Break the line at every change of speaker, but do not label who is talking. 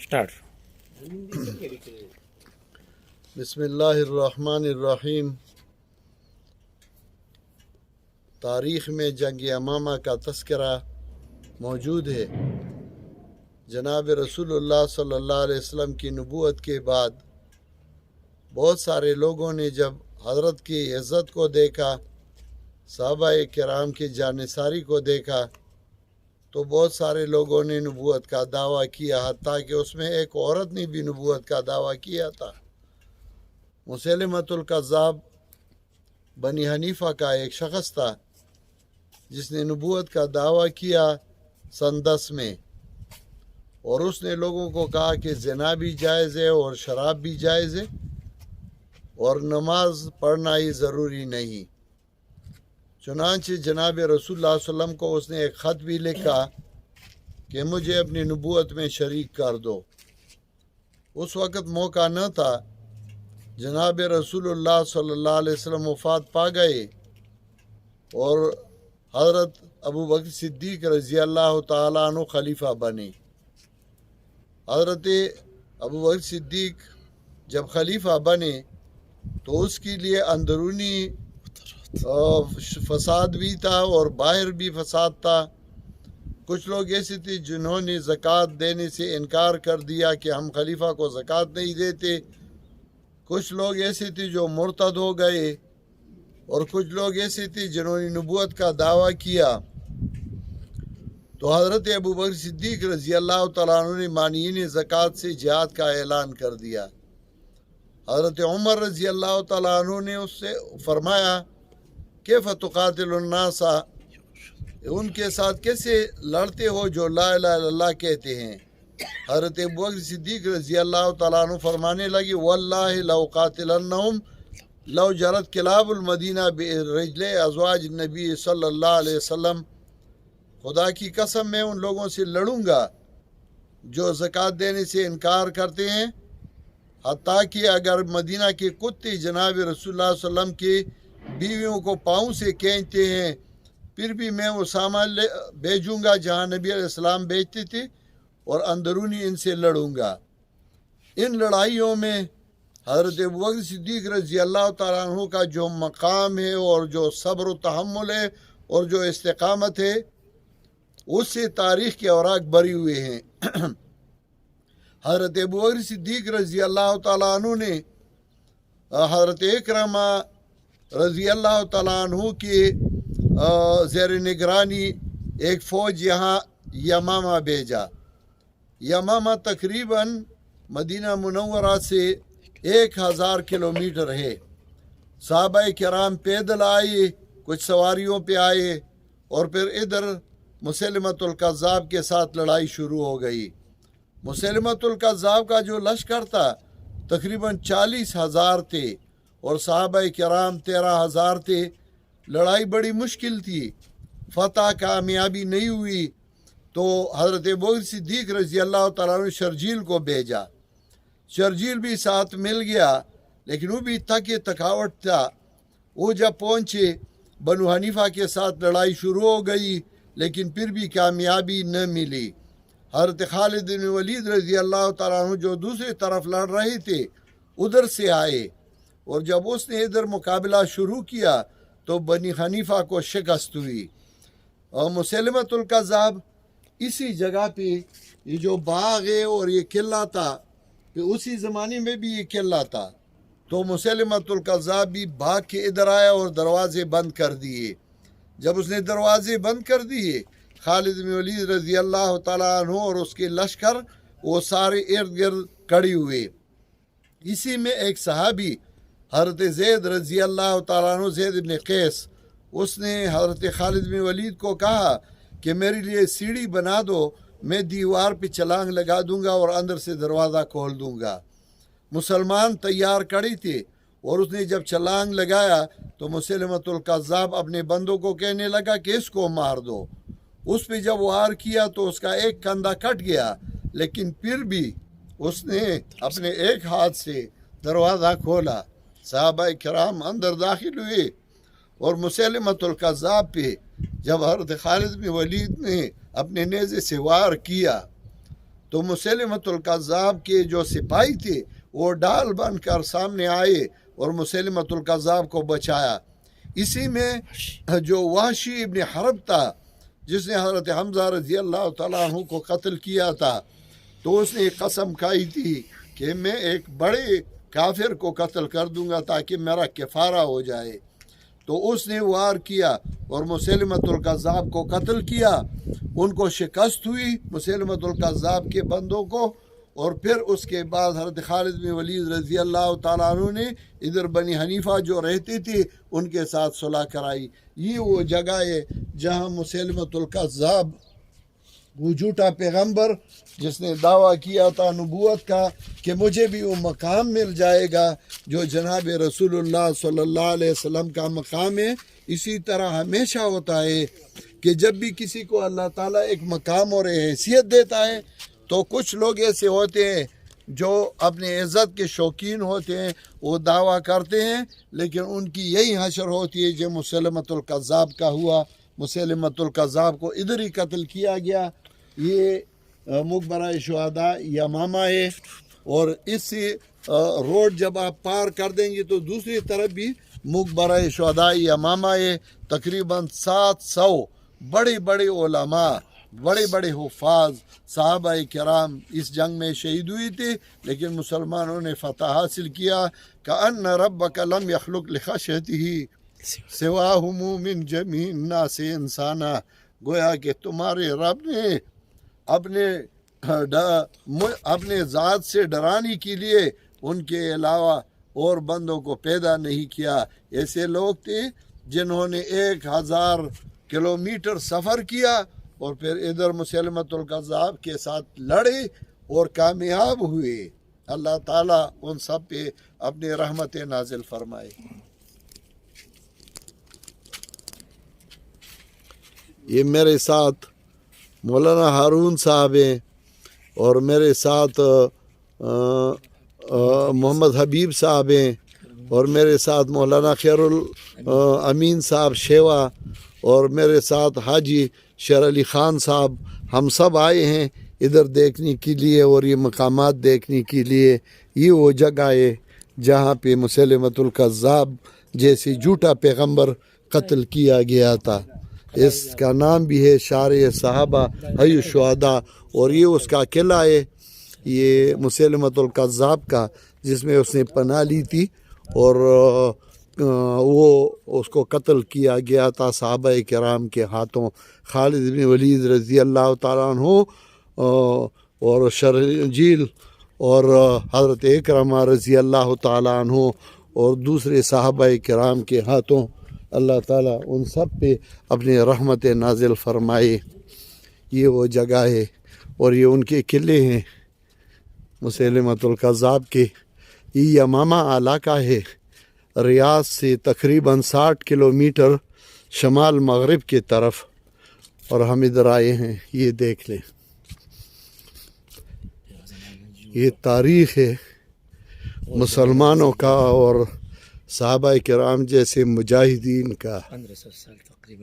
Start.
بسم اللہ الرحمن الرحیم. تاریخ میں جنگ یمامہ کا تذکرہ موجود ہے. جناب رسول اللہ صلی اللہ علیہ وسلم کی نبوت کے بعد بہت سارے لوگوں نے جب حضرت کی عزت کو دیکھا، صحابہ کرام کی جانثاری کو دیکھا، تو بہت سارے لوگوں نے نبوت کا دعویٰ کیا، حتیٰ کہ اس میں ایک عورت نے بھی نبوت کا دعویٰ کیا تھا. مسیلمۃ الکذاب بنی حنیفہ کا ایک شخص تھا جس نے نبوت کا دعویٰ کیا سن 10 میں، اور اس نے لوگوں کو کہا کہ زنا بھی جائز ہے اور شراب بھی جائز ہے اور نماز پڑھنا ہی ضروری نہیں. چنانچہ جناب رسول اللہ صلی اللہ علیہ وسلم کو اس نے ایک خط بھی لکھا کہ مجھے اپنی نبوت میں شریک کر دو. اس وقت موقع نہ تھا. جناب رسول اللہ صلی اللہ علیہ وسلم وفات پا گئے اور حضرت ابوبکر صدیق رضی اللہ تعالیٰ عنہ خلیفہ بنے. حضرت ابوبکر صدیق جب خلیفہ بنے تو اس کے لیے اندرونی فساد بھی تھا اور باہر بھی فساد تھا. کچھ لوگ ایسے تھے جنہوں نے زکوٰۃ دینے سے انکار کر دیا کہ ہم خلیفہ کو زکوٰۃ نہیں دیتے. کچھ لوگ ایسے تھے جو مرتد ہو گئے، اور کچھ لوگ ایسے تھے جنہوں نے نبوت کا دعویٰ کیا. تو حضرت ابوبکر صدیق رضی اللہ تعالیٰ عنہ نے مانعین زکوٰۃ سے جہاد کا اعلان کر دیا. حضرت عمر رضی اللہ تعالیٰ عنہ نے اس سے فرمایا کیف تقاتل الناس، ان کے ساتھ کیسے لڑتے ہو جو لا الہ الا اللہ کہتے ہیں. حضرت ابوبکر صدیق رضی اللہ تعالیٰ عنہ فرمانے لگی واللہ لو قاتلنہم لو جرت کلاب المدینہ برجل ازواج النبی صلی اللہ علیہ وسلم، خدا کی قسم میں ان لوگوں سے لڑوں گا جو زکوٰۃ دینے سے انکار کرتے ہیں، حتیٰ کہ اگر مدینہ کے کتے جناب رسول اللہ صلی اللہ علیہ وسلم کی بیویوں کو پاؤں سے کھینچتے ہیں، پھر بھی میں اسامہ بھیجوں گا جہاں نبی علیہ السلام بھیجتے تھے اور اندرونی ان سے لڑوں گا. ان لڑائیوں میں حضرت ابوبکر صدیق رضی اللہ تعالیٰ عنہ کا جو مقام ہے اور جو صبر و تحمل ہے اور جو استقامت ہے، اس سے تاریخ کے اوراق بھری ہوئے ہیں. حضرت ابوبکر صدیق رضی اللہ تعالیٰ عنہ نے حضرت اکرمہ رضی اللہ تعالیٰ عنہ کی زیر نگرانی ایک فوج یہاں یمامہ بھیجا. یمامہ تقریباً مدینہ منورہ سے 1000 کلومیٹر ہے. صحابہ کرام پیدل آئے، کچھ سواریوں پہ آئے، اور پھر ادھر مسیلمۃ الکذاب کے ساتھ لڑائی شروع ہو گئی. مسیلمۃ الکذاب کا جو لشکر تھا تقریباً 40,000 تھے اور صحابہ کرام 13,000 تھے. لڑائی بڑی مشکل تھی، فتح کامیابی نہیں ہوئی. تو حضرت ابوبکر صدیق رضی اللہ تعالیٰ نے شرجیل کو بھیجا. شرجیل بھی ساتھ مل گیا، لیکن وہ بھی تھکاوٹ تھا. وہ جب پہنچے بنو حنیفہ کے ساتھ لڑائی شروع ہو گئی، لیکن پھر بھی کامیابی نہ ملی. حضرت خالد بن ولید رضی اللہ تعالیٰ عنہ جو دوسری طرف لڑ رہے تھے ادھر سے آئے، اور جب اس نے ادھر مقابلہ شروع کیا تو بنی حنیفہ کو شکست ہوئی. اور مسیلمۃ الکذاب اسی جگہ پہ یہ جو باغ ہے اور یہ قلعہ تھا، کہ اسی زمانے میں بھی یہ قلعہ تھا. تو مسیلمۃ الکذاب بھی بھاگ کے ادھر آیا اور دروازے بند کر دیے. جب اس نے دروازے بند کر دیے، خالد بن ولید رضی اللہ تعالیٰ عنہ اور اس کے لشکر وہ سارے ارد گرد کھڑے ہوئے. اسی میں ایک صحابی حضرت زید رضی اللہ تعالیٰ عنہ، زید بن قیس، اس نے حضرت خالد بن ولید کو کہا کہ میرے لیے سیڑھی بنا دو، میں دیوار پہ چھلانگ لگا دوں گا اور اندر سے دروازہ کھول دوں گا. مسلمان تیار کھڑے تھے، اور اس نے جب چھلانگ لگایا تو مسیلمۃ الکذاب اپنے بندوں کو کہنے لگا کہ اس کو مار دو. اس پہ جب وار کیا تو اس کا ایک کندھا کٹ گیا، لیکن پھر بھی اس نے اپنے ایک ہاتھ سے دروازہ کھولا. صحابہ کرام اندر داخل ہوئے، اور مسیلمۃ الکذاب پہ جب حضرت خالد بن ولید نے اپنے نیزے سے وار کیا تو مسیلمۃ الکذاب کے جو سپاہی تھے وہ ڈال بن کر سامنے آئے اور مسیلمۃ الکذاب کو بچایا۔ اسی میں جو وحشی ابن حرب تھا جس نے حضرت حمزہ رضی اللہ تعالیٰ عنہ کو قتل کیا تھا، تو اس نے قسم کھائی تھی کہ میں ایک بڑے کافر کو قتل کر دوں گا تاکہ میرا کفارہ ہو جائے۔ تو اس نے وار کیا اور مسیلمۃ الکذاب کو قتل کیا۔ ان کو شکست ہوئی مسیلمۃ الکذاب کے بندوں کو، اور پھر اس کے بعد حضرت خالد بن ولید رضی اللہ تعالیٰ عنہ نے ادھر بنی حنیفہ جو رہتے تھے ان کے ساتھ صلح کرائی۔ یہ وہ جگہ ہے جہاں مسیلمۃ الکذاب، وہ جھوٹا پیغمبر جس نے دعویٰ کیا تھا نبوت کا کہ مجھے بھی وہ مقام مل جائے گا جو جناب رسول اللہ صلی اللہ علیہ وسلم کا مقام ہے۔ اسی طرح ہمیشہ ہوتا ہے کہ جب بھی کسی کو اللہ تعالیٰ ایک مقام اور حیثیت دیتا ہے تو کچھ لوگ ایسے ہوتے ہیں جو اپنے عزت کے شوقین ہوتے ہیں، وہ دعویٰ کرتے ہیں، لیکن ان کی یہی حشر ہوتی ہے جو مسیلمۃ الکذاب کا ہوا۔ مسیلمۃ الکذاب کو ادھر ہی قتل کیا گیا۔ یہ مقبرہ شہداء یمامہ ہے، اور اس سے روڈ جب آپ پار کر دیں گے تو دوسری طرف بھی مقبرہ شہداء یمامہ ہے۔ تقریباً 700 بڑے بڑے علماء، بڑے بڑے حفاظ، صحابہ کرام اس جنگ میں شہید ہوئی تھے، لیکن مسلمانوں نے فتح حاصل کیا۔ کأن ربک لم یخلق لخشیتہ سواہم من جمیع الناس انسانا، گویا کہ تمہارے رب نے اپنے ذات سے ڈرانے کے لیے ان کے علاوہ اور بندوں کو پیدا نہیں کیا۔ ایسے لوگ تھے جنہوں نے 1000 کلومیٹر سفر کیا اور پھر ادھر مسیلمۃ الکذاب کے ساتھ لڑے اور کامیاب ہوئے۔ اللہ تعالیٰ ان سب پہ اپنی رحمت نازل فرمائے۔ یہ میرے ساتھ مولانا ہارون صاحب ہیں، اور میرے ساتھ محمد حبیب صاحب ہیں، اور میرے ساتھ مولانا خیر الامین صاحب شیوا، اور میرے ساتھ حاجی شیر علی خان صاحب۔ ہم سب آئے ہیں ادھر دیکھنے کے لیے اور یہ مقامات دیکھنے کے لیے۔ یہ وہ جگہ ہے جہاں پہ مسیلمۃ الکذاب جیسے جھوٹا پیغمبر قتل کیا گیا تھا۔ اس کا نام بھی ہے شار صحابہ حی الشہداء، اور یہ اس کا قلعہ ہے، یہ مسیلمۃ الکذاب کا، جس میں اس نے پناہ لی تھی، اور وہ اس کو قتل کیا گیا تھا صحابہ کرام کے ہاتھوں۔ خالد بن ولید رضی اللہ تعالیٰ عنہ اور شرجیل اور حضرت اکرمہ رضی اللہ تعالیٰ عنہ اور دوسرے صحابہ کرام کے ہاتھوں اللہ تعالیٰ ان سب پہ اپنے رحمت نازل فرمائے۔ یہ وہ جگہ ہے اور یہ ان کے قلعے ہیں مسیلمۃ الکذاب کے۔ یہ یمامہ علاقہ ہے، ریاض سے تقریباً 60 کلومیٹر شمال مغرب کی طرف، اور ہم ادھر آئے ہیں۔ یہ دیکھ لیں، یہ تاریخ ہے مسلمانوں کا اور صحابہ کرام جیسے مجاہدین کا۔
1500 سال تقریباً۔